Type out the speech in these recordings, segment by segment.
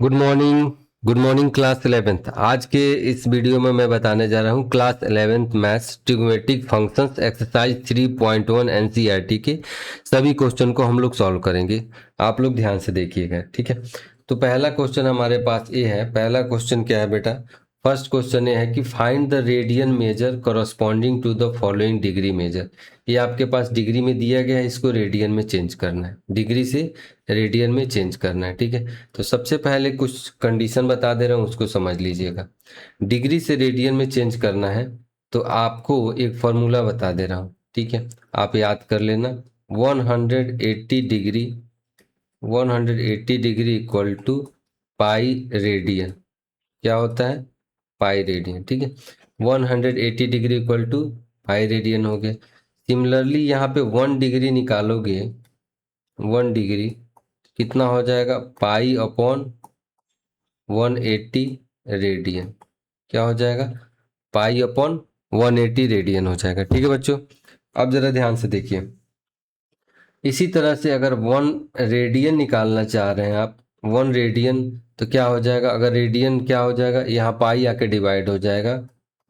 Good morning class 11th। आज के इस वीडियो में मैं बताने जा रहा हूँ class 11th maths trigonometric functions exercise 3.1 NCERT के सभी क्वेश्चन को हम लोग सॉल्व करेंगे। आप लोग ध्यान से देखिएगा, ठीक है। तो पहला क्वेश्चन हमारे पास ये है। पहला क्वेश्चन क्या है बेटा? फर्स्ट क्वेश्चन ये है कि find the radian measure corresponding to the following degree measure. ये आपके पास डिग्री में दिया गया है, इसको रेडियन में चेंज करना है, डिग्री से रेडियन में चेंज करना है, ठीक है। तो सबसे पहले कुछ कंडीशन बता दे रहा हूँ, उसको समझ लीजिएगा। डिग्री से रेडियन में चेंज करना है तो आपको एक फॉर्मूला बता दे रहा हूँ, ठीक है। आप याद कर लेना। 180 degree 180 degree equal to pi radian. क्या होता है? पाई रेडियन, ठीक है। 180 degree equal to pi radian हो गया। सिमिलरली यहाँ पे 1 डिग्री निकालोगे, 1 डिग्री कितना हो जाएगा? Pi upon 180 radian. क्या हो जाएगा? पाई अपॉन 180 रेडियन हो जाएगा, ठीक है बच्चों। अब जरा ध्यान से देखिए। इसी तरह से अगर 1 रेडियन निकालना चाह रहे हैं आप, 1 रेडियन, तो क्या हो जाएगा? अगर रेडियन क्या हो जाएगा, यहाँ पाई आके डिवाइड हो जाएगा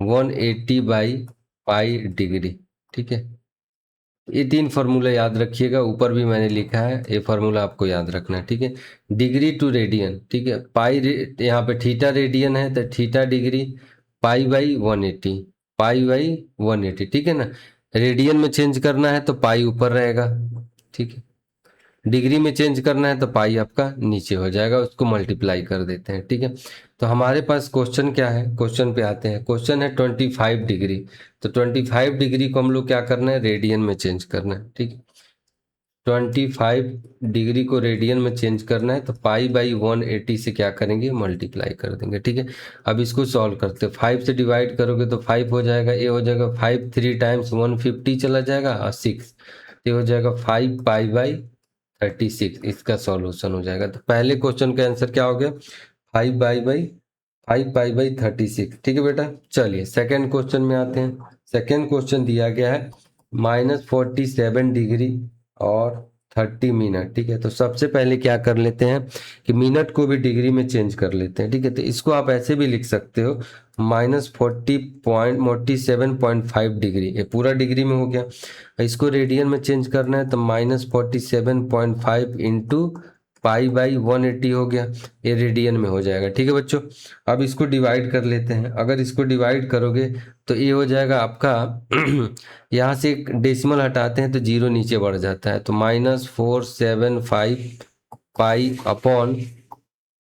180 बाई पाई डिग्री, ठीक है। ये 3 फार्मूला याद रखिएगा, ऊपर भी मैंने लिखा है, ये फार्मूला आपको याद रखना है, ठीक है। डिग्री टू रेडियन, ठीक है। यहाँ पे थीटा रेडियन है तो theta degree, pi by 180, pi by 180, ठीक है ना। रेडियन में चेंज करना है तो पाई ऊपर रहेगा, ठीक है। डिग्री में चेंज करना है तो पाई आपका नीचे हो जाएगा, उसको मल्टीप्लाई कर देते हैं, ठीक है। तो हमारे पास क्वेश्चन क्या है, क्वेश्चन पे आते हैं। क्वेश्चन है 25 डिग्री। तो 25 डिग्री को हम लोग क्या करना है? रेडियन में चेंज करना है, ठीक है। 25 डिग्री को रेडियन में चेंज करना है तो पाई बाई 180 से क्या करेंगे? मल्टीप्लाई कर देंगे, ठीक है। अब इसको सॉल्व करते हैं। 5 से डिवाइड करोगे तो 5 हो जाएगा, ये हो जाएगा 5 3 टाइम्स 150 चला जाएगा और 6, ये हो जाएगा 5 पाई बाई 36। इसका सॉल्यूशन हो जाएगा। तो पहले क्वेश्चन का आंसर क्या हो गया? 5 पाई बाई 36, ठीक है बेटा। चलिए सेकेंड क्वेश्चन में आते हैं। सेकेंड क्वेश्चन दिया गया है -47 डिग्री और 30 मिनट, ठीक है। तो सबसे पहले क्या कर लेते हैं कि मिनट को भी डिग्री में चेंज कर लेते हैं, ठीक है। तो इसको आप ऐसे भी लिख सकते हो, -47.5 डिग्री, ये पूरा डिग्री में हो गया। इसको रेडियन में चेंज करना है तो -47.5 इंटू पाई बाई 180 हो गया, ये रेडियन में हो जाएगा, ठीक है बच्चों। अब इसको डिवाइड कर लेते हैं। अगर इसको डिवाइड करोगे तो ये हो जाएगा आपका यहाँ से एक डेसिमल हटाते हैं तो जीरो नीचे बढ़ जाता है, तो -475 पाई अपॉन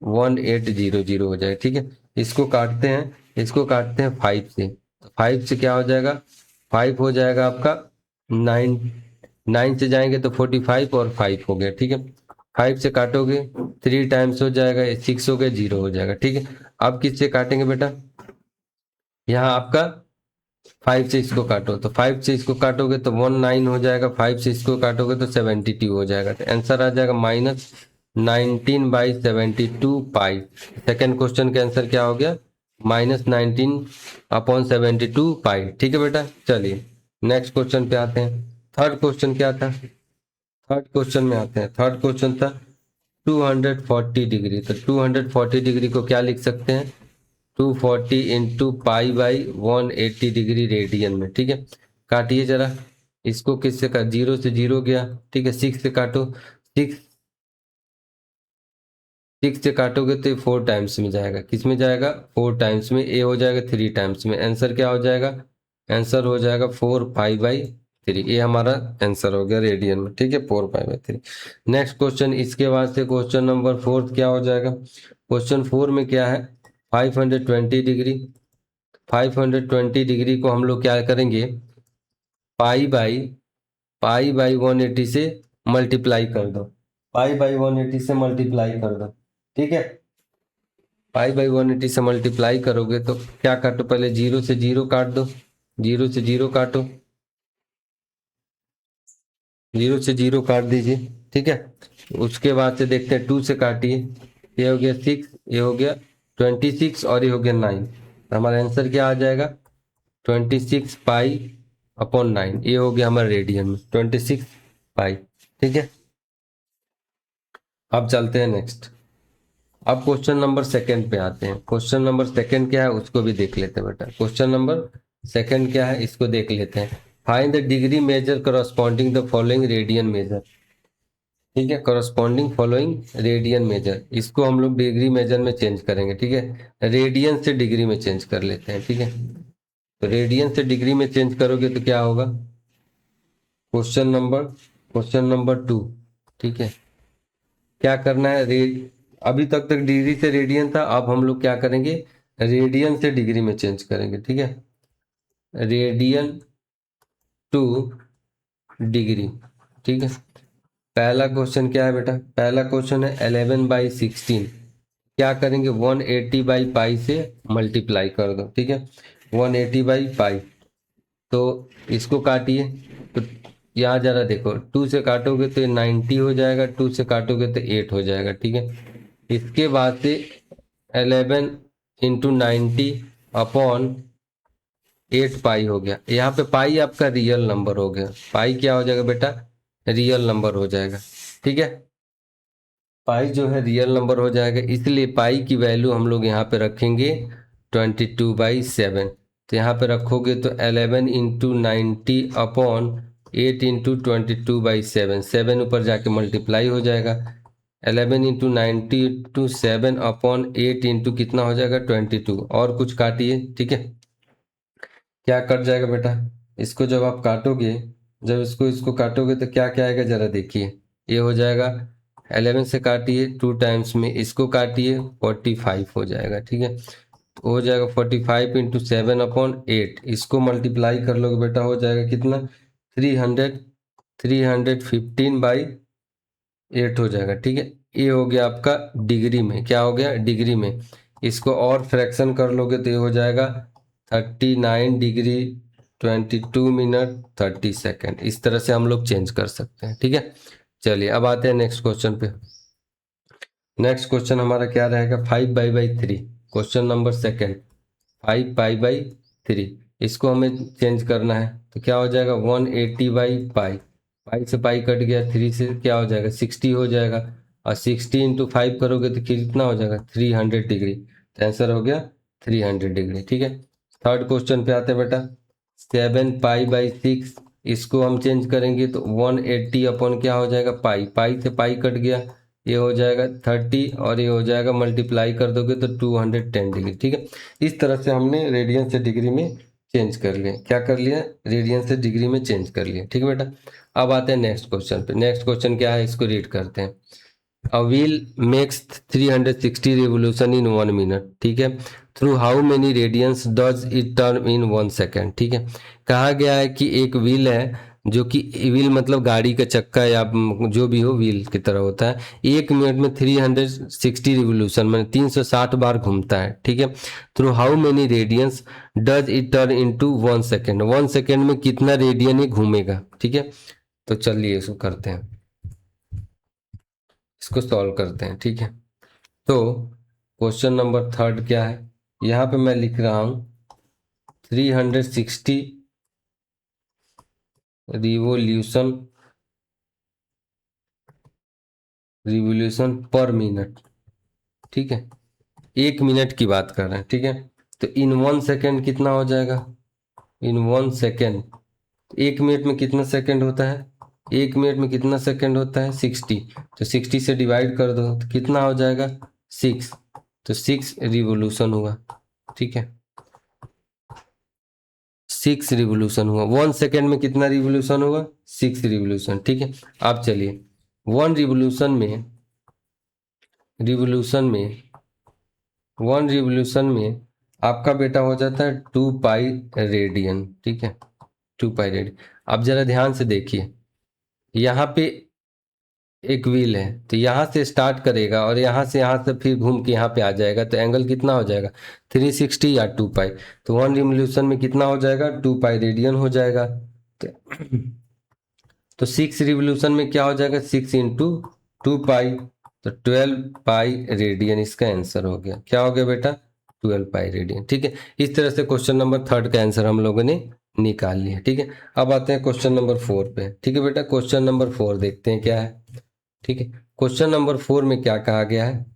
1800 हो जाएगा, ठीक है। इसको काटते हैं, इसको काटते हैं 5 से, तो 5 से क्या हो जाएगा? 5 हो जाएगा आपका 9, 9 से जाएंगे तो 45 और 5 हो गया, ठीक है। 5 से काटोगे 3 टाइम्स हो जाएगा, 6 हो गया, 0 हो जाएगा, ठीक है। अब किससे काटेंगे बेटा? यहाँ आपका 5 से इसको काटो, तो 5 से इसको काटोगे तो 19 हो जाएगा, 5 से इसको काटोगे तो 72 हो जाएगा। तो आंसर आ जाएगा -19/72 पाई। सेकेंड क्वेश्चन का आंसर क्या हो गया? -19/72 पाई, ठीक है बेटा। चलिए नेक्स्ट क्वेश्चन पे आते हैं। थर्ड क्वेश्चन क्या था? थर्ड क्वेश्चन में आते हैं। थर्ड क्वेश्चन था 240 डिग्री। तो 240 डिग्री को क्या लिख सकते हैं? 240 into pi by 180 degree radian में, ठीक है। काटिए जरा इसको, किससे का 0 से 0 गया, ठीक है। 6 से काटो, 6 6 से काटोगे तो 4 टाइम्स में जाएगा, किस में जाएगा? 4 टाइम्स में। ए हो जाएगा 3 टाइम्स में। आंसर क्या हो जाएगा? आंसर हो जाएगा 4 पाई बाई 3। ये हमारा आंसर हो गया रेडियन में, ठीक है, 4 पाई बाई 3। नेक्स्ट क्वेश्चन, इसके बाद से क्वेश्चन नंबर 4 क्या हो जाएगा? क्वेश्चन 4 में क्या है? 520 डिग्री। 520 डिग्री को हम लोग क्या करेंगे? पाई बाई 180 से मल्टीप्लाई कर दो, पाई बाई 180 से मल्टीप्लाई कर दो, ठीक है। पाई बाई 180 से मल्टीप्लाई करोगे तो क्या काटो? पहले 0 से 0 काट दो, 0 से 0 काटो, 0 से 0 काट दीजिए, ठीक है। उसके बाद से देखते हैं 2 से काटिए, ये हो गया 6, ये हो गया 26 और ये हो गया 9। तो हमारा आंसर क्या आ जाएगा? 26 पाई अपॉन 9। ये हो गया हमारे रेडियन में 26 पाई, ठीक है। अब चलते हैं नेक्स्ट। अब क्वेश्चन नंबर सेकंड पे आते हैं। क्वेश्चन नंबर सेकंड क्या है उसको भी देख लेते हैं बेटा। क्वेश्चन नंबर सेकंड क्या है इसको देख लेते हैं। Find the degree measure corresponding the following radian measure. ठीक है, करस्पॉन्डिंग फॉलोइंग रेडियन मेजर, इसको हम लोग डिग्री मेजर में चेंज करेंगे। ठीक है, रेडियन से डिग्री में चेंज कर लेते हैं। ठीक है, तो रेडियन से डिग्री में चेंज करोगे तो क्या होगा, क्वेश्चन नंबर 2। ठीक है, क्या करना है, अभी तक डिग्री से रेडियन था, अब हम लोग क्या करेंगे, रेडियन से डिग्री में चेंज करेंगे। ठीक है, रेडियन टू डिग्री। ठीक है, पहला क्वेश्चन क्या है बेटा, पहला क्वेश्चन है 11/16, क्या करेंगे 180/पाई से मल्टीप्लाई कर दो। ठीक है, 180/पाई, तो इसको काटिए, तो यहाँ जरा देखो, 2 से काटोगे तो 90 हो जाएगा, 2 से काटोगे तो 8 हो जाएगा। ठीक है, इसके बाद से 11 × 90/8 पाई हो गया। यहाँ पे पाई आपका रियल नंबर हो गया, पाई क्या हो जाएगा बेटा, रियल नंबर हो जाएगा। ठीक है, पाई जो है रियल नंबर हो जाएगा, इसलिए पाई की वैल्यू हम लोग यहाँ पे रखेंगे 22/7। तो यहाँ पे रखोगे तो 11 × 90/8 × 22/7, 7 ऊपर जाके मल्टीप्लाई हो जाएगा। 11 × 90/7/8 कितना हो जाएगा 22, और कुछ काटिए। ठीक है, क्या कट जाएगा बेटा, इसको जब आप काटोगे, जब इसको इसको काटोगे तो क्या क्या आएगा जरा देखिए, ये हो जाएगा 11 से काटिए 2 टाइम्स में, इसको काटिए 45 हो जाएगा। ठीक है, तो हो जाएगा 45 × 7/8, इसको मल्टीप्लाई कर लोगे बेटा, हो जाएगा कितना 315/8 हो जाएगा। ठीक है, ये हो गया आपका डिग्री में, क्या हो गया डिग्री में। इसको और फ्रैक्शन कर लोगे तो ये हो जाएगा 39°22'30" इस तरह से हम लोग चेंज कर सकते हैं। ठीक है, चलिए अब आते हैं नेक्स्ट क्वेश्चन पे। नेक्स्ट क्वेश्चन हमारा क्या रहेगा, 5π/3, क्वेश्चन नंबर सेकंड, 5π/3, इसको हमें चेंज करना है, तो क्या हो जाएगा 180/पाई, पाई से पाई कट गया, 3 से क्या हो जाएगा 60 हो जाएगा, और 60 × 5 करोगे तो कितना हो जाएगा 300 डिग्री, तो आंसर हो गया 300 डिग्री। ठीक है, थर्ड क्वेश्चन पे आते हैं बेटा, 7π/6, इसको हम चेंज करेंगे तो 180 अपॉन क्या हो जाएगा पाई, पाई से पाई कट गया, ये हो जाएगा 30, और ये हो जाएगा मल्टीप्लाई कर दोगे तो 210 डिग्री। ठीक है, इस तरह से हमने रेडियन से डिग्री में चेंज कर लिया, क्या कर लिया, रेडियन से डिग्री में चेंज कर लिया। ठीक है बेटा, अब आते हैं नेक्स्ट क्वेश्चन पे। नेक्स्ट क्वेश्चन क्या है इसको रीड करते हैं। A wheel makes 360 revolution in 1 minute। ठीक है, through how many radians does it turn in 1 second. ठीक है, कहा गया है कि एक व्हील है, जो कि व्हील मतलब गाड़ी का चक्का या जो भी हो व्हील की तरह होता है, 1 मिनट में 360 रिवोल्यूशन मैंने 360 बार घूमता है। ठीक है, through how many radians does it turn into 1 second, 1 second में कितना रेडियन ही घूमेगा। ठीक है, तो चलिए इसको करते हैं, इसको सॉल्व करते हैं। ठीक है, तो क्वेश्चन नंबर थर्ड क्या है, यहाँ पे मैं लिख रहा हूँ 360 रिवोल्यूशन पर मिनट। ठीक है, 1 मिनट की बात कर रहे हैं। ठीक है, तो इन 1 सेकेंड कितना हो जाएगा, इन 1 सेकेंड, 1 मिनट में कितना सेकेंड होता है, 1 मिनट में कितना सेकेंड होता है 60, तो 60 से डिवाइड कर दो तो कितना हो जाएगा 6, तो 6 रिवोल्यूशन हुआ। ठीक है, 6 रिवोल्यूशन हुआ, 1 सेकेंड में कितना रिवोल्यूशन हुआ 6 रिवोल्यूशन। ठीक है, अब चलिए 1 रिवोल्यूशन में, रिवोल्यूशन में 1 रिवोल्यूशन में आपका बेटा हो जाता है 2π रेडियन। ठीक है, 2π रेडियन। अब जरा ध्यान से देखिए, यहाँ पे एक व्हील है, तो यहाँ से स्टार्ट करेगा और यहाँ से फिर घूम के यहाँ पे आ जाएगा, तो एंगल कितना हो जाएगा 360 या 2π, तो 1 रिवोल्यूशन में कितना हो जाएगा 2π रेडियन हो जाएगा। तो 6 रिवोल्यूशन में क्या हो जाएगा 6 × 2π, तो 12π रेडियन इसका आंसर हो गया। क्या हो गया बेटा 12π रेडियन। ठीक है, इस तरह से क्वेश्चन नंबर थर्ड का आंसर हम लोगों ने निकाल लिया। ठीक है, अब आते हैं क्वेश्चन नंबर 4 पे। ठीक है बेटा, क्वेश्चन नंबर 4 देखते हैं क्या है। ठीक है, क्वेश्चन नंबर 4 में क्या कहा गया है,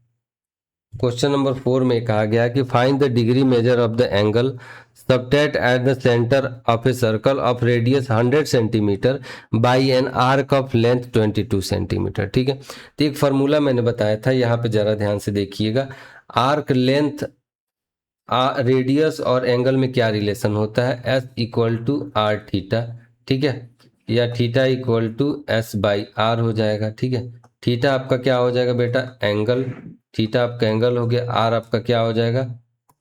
क्वेश्चन नंबर 4 में कहा गया कि find the degree measure of the angle subtended at the centre of a circle of radius 100 centimetre by an arc of length 22 centimetre. ठीक है, तो एक फार्मूला मैंने बताया था, यहाँ पे जरा ध्यान से देखिएगा। आर्क लेंथ रेडियस और एंगल में क्या रिलेशन होता है, S equal to R theta. ठीक है, या theta equal to S by R हो जाएगा। ठीक है, थीटा आपका क्या हो जाएगा बेटा, एंगल, थीटा आपका एंगल हो गया, आर आपका क्या हो जाएगा,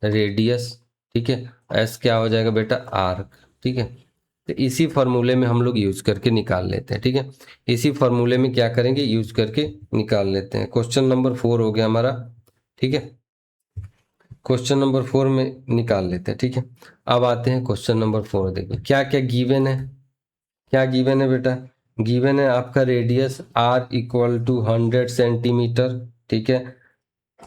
रेडियस। ठीक है, एस क्या हो जाएगा बेटा, आर्क। ठीक है, तो इसी फार्मूले में हम लोग यूज करके निकाल लेते हैं। ठीक है, इसी फार्मूले में क्या करेंगे, यूज करके निकाल लेते हैं। क्वेश्चन नंबर 4 हो गया हमारा। ठीक है, क्वेश्चन नंबर 4 में निकाल लेते हैं। ठीक है, अब आते हैं क्वेश्चन नंबर 4। देखिए क्या क्या गिवन है, क्या गिवन है बेटा, गिवन है आपका radius R equal to 100 centimetre. ठीक है,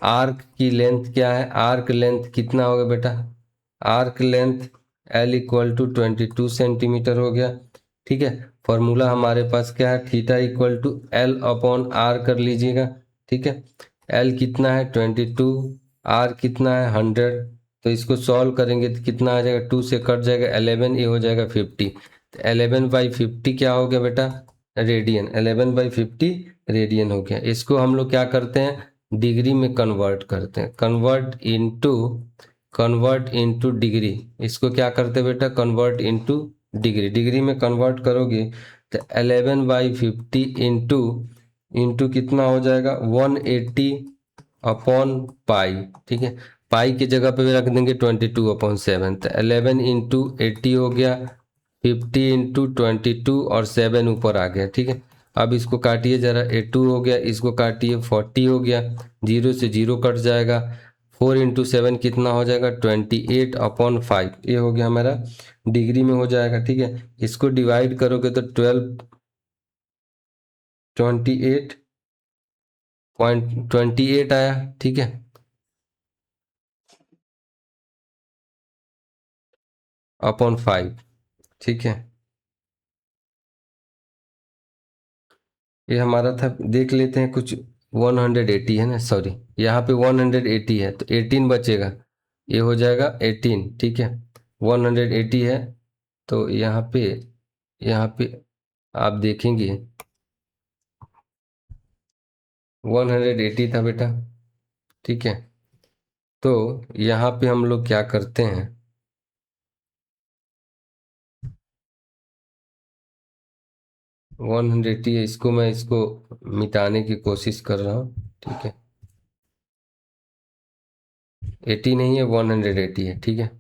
आर्क की लेंथ क्या है, आर्क लेंथ कितना होगा बेटा, arc length L equal to 22 centimetre हो गया। ठीक है, फॉर्मूला हमारे पास क्या है, theta equal to L upon R कर लीजिएगा। ठीक है, एल कितना है 22, आर कितना है 100, तो इसको सॉल्व करेंगे तो कितना आ जाएगा, 2 से कट जाएगा 11, ये हो जाएगा 50। तो 11/50 क्या हो गया बेटा, रेडियन। 11/50 रेडियन हो गया। इसको हम लोग क्या करते हैं, डिग्री में कन्वर्ट करते हैं, कन्वर्ट इनटू डिग्री। इसको क्या करते हैं बेटा, कन्वर्ट इनटू डिग्री। डिग्री में कन्वर्ट करोगे तो 11/50 इंटू कितना हो जाएगा, 180 अपॉन पाई। ठीक है, पाई की जगह पे भी रख देंगे 22/7, तो 11 इंटू 80 हो गया, 50 इंटू 22 और 7 ऊपर आ गया। ठीक है, अब इसको काटिए जरा, 82 हो गया, इसको काटिए 40 हो गया, 0 से 0 कट जाएगा, 4 इंटू 7 कितना हो जाएगा, 28/5, ये हो गया हमारा डिग्री में हो जाएगा। ठीक है, इसको डिवाइड करोगे तो 28.28 आया। ठीक है, अपॉन 5। ठीक है, ये हमारा था, देख लेते हैं कुछ। 180 है ना, सॉरी यहाँ पे 180 है तो 18 बचेगा, ये हो जाएगा 18। ठीक है, 180 है तो यहाँ पे आप देखेंगे 180 था बेटा। ठीक है, तो यहाँ पे हम लोग क्या करते हैं, 180 है, इसको मैं इसको मिटाने की कोशिश कर रहा हूँ। ठीक है, 80 नहीं है, 180 है। ठीक है,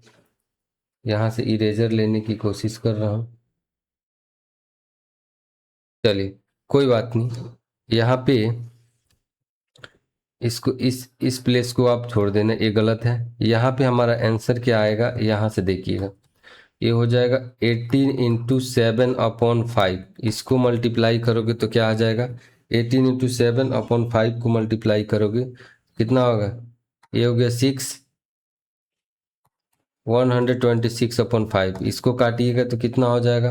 यहाँ से इरेजर लेने की कोशिश कर रहा हूँ, चलिए कोई बात नहीं। यहाँ पे इसको इस प्लेस को आप छोड़ देना, ये गलत है। यहाँ पे हमारा आंसर क्या आएगा, यहाँ से देखिएगा, ये हो जाएगा 18 इंटू 7/5। इसको मल्टीप्लाई करोगे तो क्या आ जाएगा, 18 इंटू 7/5 को मल्टीप्लाई करोगे कितना होगा, ये हो गया 6, 126/5। इसको काटिएगा तो कितना हो जाएगा,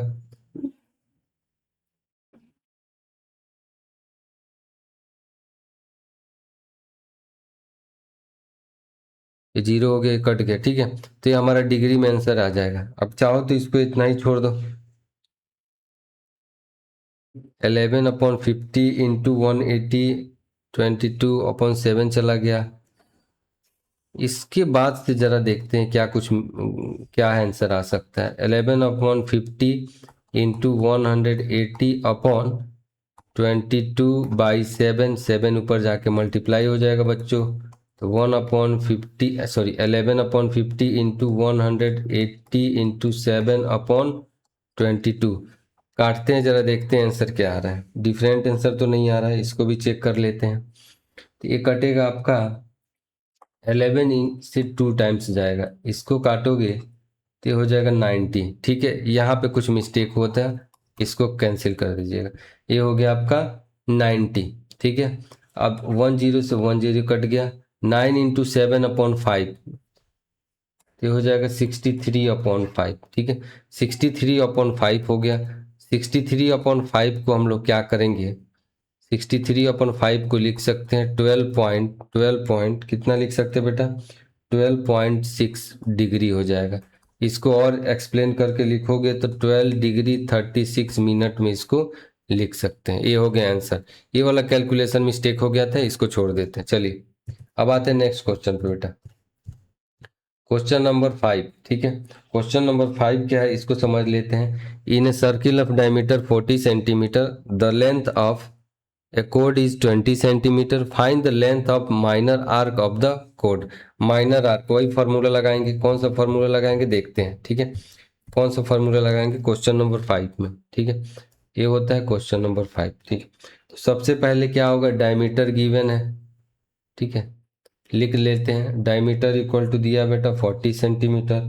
ये 0 हो गया, ये कट गया। ठीक है, तो ये हमारा डिग्री में आंसर आ जाएगा। अब चाहो तो इसको इतना ही छोड़ दो, 11/50 इंटू 180, 22/7 चला गया। इसके बाद से जरा देखते हैं क्या कुछ, क्या आंसर आ सकता है। 11/50 इंटू 180/22/7, 7 ऊपर जाके मल्टीप्लाई हो जाएगा बच्चों, तो 1/50, सॉरी 11/50 इंटू 180 इंटू 7/22। काटते हैं जरा, देखते हैं आंसर क्या आ रहा है। डिफरेंट आंसर तो नहीं आ रहा है, इसको भी चेक कर लेते हैं। तो ये कटेगा आपका 11 से 2 टाइम्स जाएगा, इसको काटोगे तो ये हो जाएगा 90। ठीक है, यहाँ पे कुछ मिस्टेक होता है, इसको कैंसिल कर दीजिएगा, ये हो गया आपका 90। ठीक है, अब 10 से 10 कट गया, 9 इंटू 7/5, ये हो जाएगा 63/5। ठीक है, 63/5 हो गया। 63/5 को हम लोग क्या करेंगे, 63/5 को लिख सकते हैं 12 पॉइंट कितना लिख सकते हैं बेटा, 12.6 डिग्री हो जाएगा। इसको और एक्सप्लेन करके लिखोगे तो 12 डिग्री 36 मिनट में इसको लिख सकते हैं। ये हो गया आंसर। ये वाला कैलकुलेशन मिस्टेक हो गया था, इसको छोड़ देते हैं। चलिए अब आते हैं नेक्स्ट क्वेश्चन पे बेटा। क्वेश्चन नंबर 5, ठीक है। क्वेश्चन नंबर 5 क्या है, इसको समझ लेते हैं। In a circle of diameter 40 centimetre, the length of a कोड is 20 centimetre, find the length of minor arc of the कोड। माइनर आर्क वही फार्मूला लगाएंगे, कौन सा फार्मूला लगाएंगे देखते हैं, ठीक है। कौन सा फार्मूला लगाएंगे क्वेश्चन नंबर 5 में, ठीक है। ये होता है क्वेश्चन नंबर 5, ठीक है। तो सबसे पहले क्या होगा, डायमीटर गिवन है, ठीक है। लिख लेते हैं डायमीटर इक्वल टू दिया बेटा 40 सेंटीमीटर।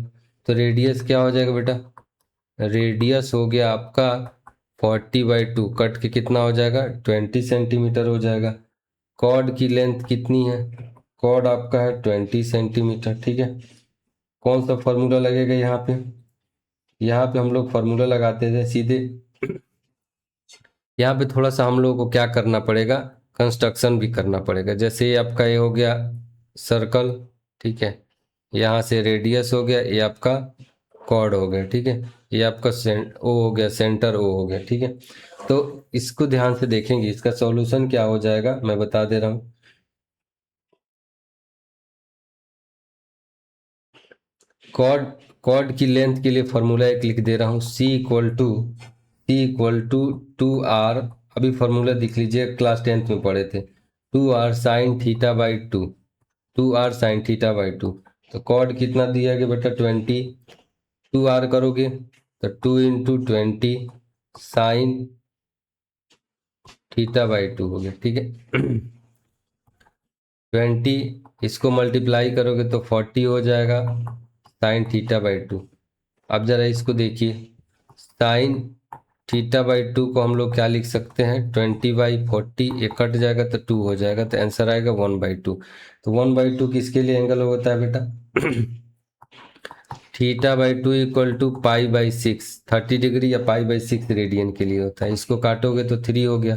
तो रेडियस क्या हो जाएगा बेटा, रेडियस हो गया आपका 40/2, कट के कितना हो जाएगा 20 सेंटीमीटर हो जाएगा। कॉर्ड की लेंथ कितनी है, कॉर्ड आपका है 20 सेंटीमीटर, ठीक है। कौन सा फार्मूला लगेगा यहाँ पे, यहाँ पे हम लोग फार्मूला लगाते थे सीधे। यहाँ पे थोड़ा सा हम लोगों को क्या करना पड़ेगा, कंस्ट्रक्शन भी करना पड़ेगा। जैसे ये आपका ये हो गया सर्कल, ठीक है। यहाँ से रेडियस हो गया, ये आपका कॉर्ड हो गया, ठीक है। ये आपका ओ हो गया, सेंटर ओ हो गया, ठीक है। तो इसको ध्यान से देखेंगे, इसका सॉल्यूशन क्या हो जाएगा मैं बता दे रहा हूँ। कॉर्ड कॉर्ड की लेंथ के लिए फॉर्मूला एक लिख दे रहा हूँ, C = 2R। अभी फॉर्मूला देख लीजिए, क्लास 10th में पढ़े थे, 2R sine theta by 2, 2R sine theta by 2। तो कॉर्ड कितना दिया गया बेटा 20, 2R करोगे तो 2 × 20 साइन थीटा बाई 2 हो गया, ठीक है। 20 इसको मल्टीप्लाई करोगे तो 40 हो जाएगा साइन थीटा बाई 2। अब जरा इसको देखिए, साइन थीटा बाई 2 को हम लोग क्या लिख सकते हैं, 20/40, ये कट जाएगा तो 2 हो जाएगा, तो आंसर आएगा 1/2। तो 1/2 किसके लिए एंगल होता है बेटा, θ/2 = π/6, 30 डिग्री या π/6 रेडियन के लिए होता है। इसको काटोगे तो 3 हो गया,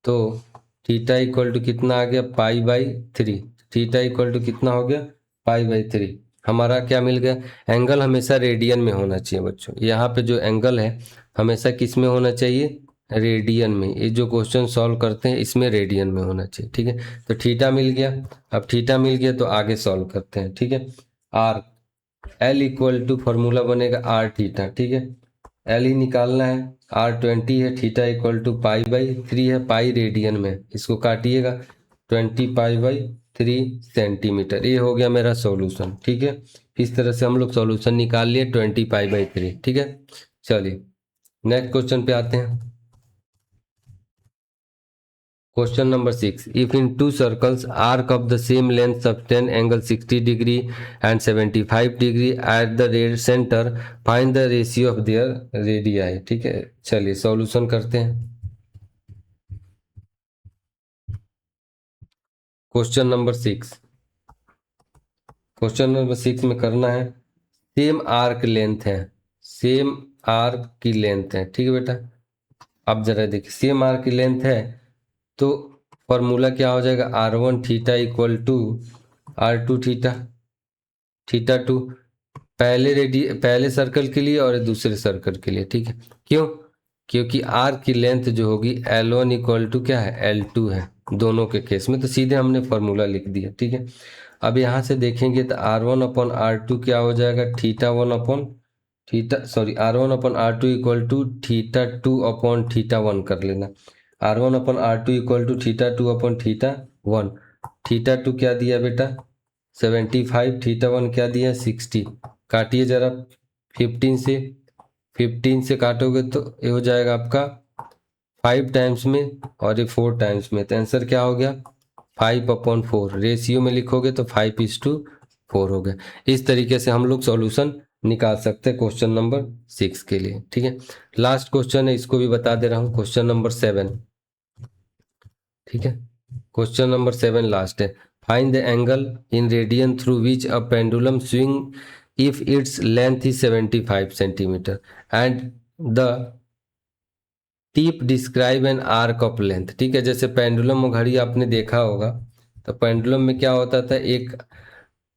तो θ कितना आ गया π/3, θ कितना हो गया π/3। हमारा क्या मिल गया, एंगल हमेशा रेडियन में होना चाहिए बच्चों। यहाँ पे जो एंगल है हमेशा किस में होना चाहिए, रेडियन में। ये जो क्वेश्चन सॉल्व करते हैं इसमें रेडियन में होना चाहिए, ठीक है। तो थीटा मिल गया। अब थीटा मिल गया तो आगे सॉल्व करते हैं, ठीक है। आर L = फॉर्मूला बनेगा R थीटा, ठीक है। L ही निकालना है, R 20 है, θ = π/3 है, पाई रेडियन में, इसको काटिएगा 20π/3 सेंटीमीटर। ये हो गया मेरा सॉल्यूशन, ठीक है। इस तरह से हम लोग सॉल्यूशन निकाल लिए 20π/3, ठीक है। चलिए नेक्स्ट क्वेश्चन पे आते हैं। Question number 6. If in two circles arc of the same length subtend angle 60 degree and 75 degree at the center, find the ratio of their radii। ठीक है, चलिए सॉल्यूशन करते हैं। क्वेश्चन नंबर 6, क्वेश्चन नंबर 6 में करना है, सेम आर्क लेंथ है, same arc की लेंथ है, ठीक है बेटा। अब जरा देखिए, सेम आर्क की लेंथ है तो फॉर्मूला क्या हो जाएगा, R1 थीटा = R2 थीटा, θ2 पहले सर्कल के लिए और दूसरे सर्कल के लिए, ठीक है। क्यों, क्योंकि आर्क की लेंथ जो होगी L1 = क्या है, L2 है दोनों के केस में, तो सीधे हमने फॉर्मूला लिख दिया, ठीक है। अब यहाँ से देखेंगे तो R1/R2 क्या हो जाएगा, R1/R2 = θ2/θ1 कर लेना। R1/R2 = θ2/θ1। θ2 क्या दिया बेटा 75, θ1 क्या दिया 60। काटिए जरा 15 से काटोगे तो ये हो जाएगा आपका 5 टाइम्स में और ये 4 टाइम्स में, तो आंसर क्या हो गया 5/4। रेशियो में लिखोगे तो 5:4 हो गया। इस तरीके से हम लोग सॉल्यूशन निकाल सकते हैं क्वेश्चन नंबर 6 के लिए, ठीक है। लास्ट क्वेश्चन है, इसको भी बता दे रहा हूँ, क्वेश्चन नंबर 7, ठीक है। क्वेश्चन नंबर 7 लास्ट है, find the angle in radian through which a pendulum swing if its length is 75 centimetre and the tip describe N arc of length, ठीक है। जैसे पेंडुलम और घड़ी आपने देखा होगा, तो पेंडुलम में क्या होता था, एक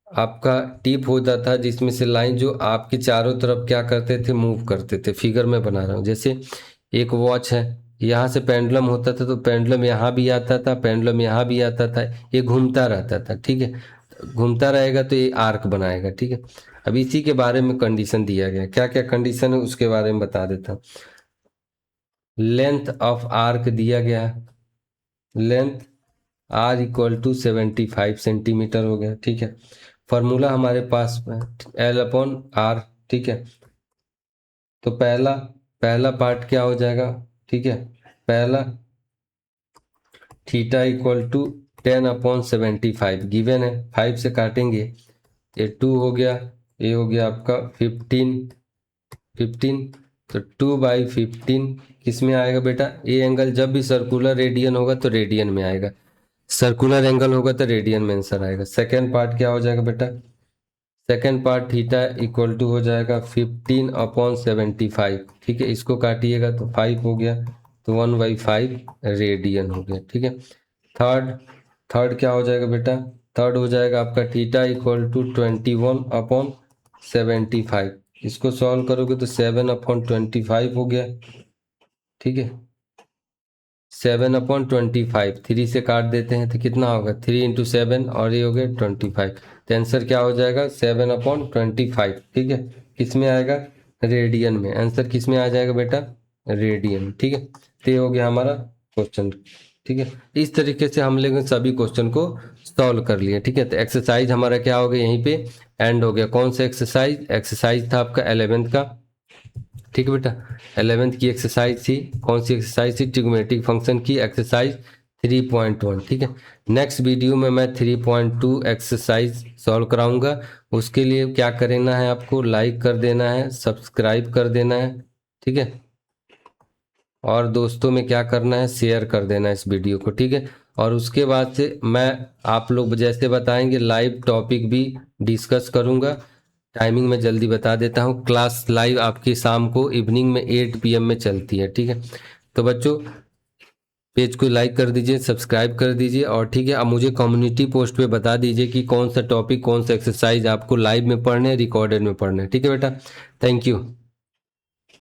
आपका टिप होता था जिसमें से लाइन जो आपके चारों तरफ क्या करते थे, मूव करते थे। फिगर में बना रहा हूँ, जैसे एक वॉच है, यहाँ से पेंडुलम होता था तो पेंडुलम यहाँ भी आता था, पेंडुलम यहाँ भी आता था, ये घूमता रहता था, ठीक है। घूमता रहेगा तो ये आर्क बनाएगा, ठीक है। अब इसी के बारे में कंडीशन दिया गया, क्या क्या कंडीशन है उसके बारे में बता देता हूँ। लेंथ ऑफ आर्क दिया गया है, length R equal to 75 centimetre हो गया, ठीक है। फॉर्मूला हमारे पास में एल अपॉन आर, ठीक है। तो पहला पहला पार्ट क्या हो जाएगा, ठीक है। पहला थीटा इक्वल टू 10/75 गिवन है, 5 से काटेंगे, ये 2 हो गया, ये हो गया आपका 15 तो 2/15 किस में आएगा बेटा, ये एंगल जब भी सर्कुलर रेडियन होगा तो रेडियन में आएगा, सर्कुलर एंगल होगा तो रेडियन में आंसर आएगा। सेकेंड पार्ट क्या हो जाएगा बेटा, second part theta equal to हो जाएगा 15/75, ठीक है। इसको काटिएगा तो 5 हो गया, तो 1/5 रेडियन हो गया, ठीक है। थर्ड थर्ड क्या हो जाएगा बेटा, थर्ड हो जाएगा आपका थीटा इक्वल टू 21/75, इसको सॉल्व करोगे तो 7/25 हो गया, ठीक है। 7/25, 3 से काट देते हैं तो कितना होगा, 3 × 7 और ये हो गया 25, तो आंसर क्या हो जाएगा 7/25, ठीक है। किस में आएगा, रेडियन में, आंसर किस में आ जाएगा बेटा, रेडियन, ठीक है। तो ये हो गया हमारा क्वेश्चन, ठीक है। इस तरीके से हम लोग सभी क्वेश्चन को सॉल्व कर लिए, ठीक है। तो एक्सरसाइज हमारा क्या हो गया, यहीं पे एंड हो गया। कौन सा एक्सरसाइज, एक्सरसाइज था आपका 11th का, ठीक है बेटा। 11th की एक्सरसाइज थी, कौन सी एक्सरसाइज थी, ट्रिग्नोमेट्रिक फंक्शन की एक्सरसाइज 3.1, ठीक है। नेक्स्ट वीडियो में मैं 3.2 एक्सरसाइज सॉल्व कराऊंगा। उसके लिए क्या करना है, आपको लाइक कर देना है, सब्सक्राइब कर देना है, ठीक है। और दोस्तों में क्या करना है, शेयर कर देना है इस वीडियो को, ठीक है। और उसके बाद से मैं आप लोग जैसे बताएंगे लाइव टॉपिक भी डिस्कस करूंगा। टाइमिंग में जल्दी बता देता हूँ, क्लास लाइव आपकी शाम को इवनिंग में 8 PM में चलती है, ठीक है। तो बच्चों पेज को लाइक कर दीजिए, सब्सक्राइब कर दीजिए, और ठीक है, अब मुझे कम्युनिटी पोस्ट पे बता दीजिए कि कौन सा टॉपिक, कौन सा एक्सरसाइज आपको लाइव में पढ़ने, रिकॉर्डेड में पढ़ने, ठीक है बेटा। Thank you.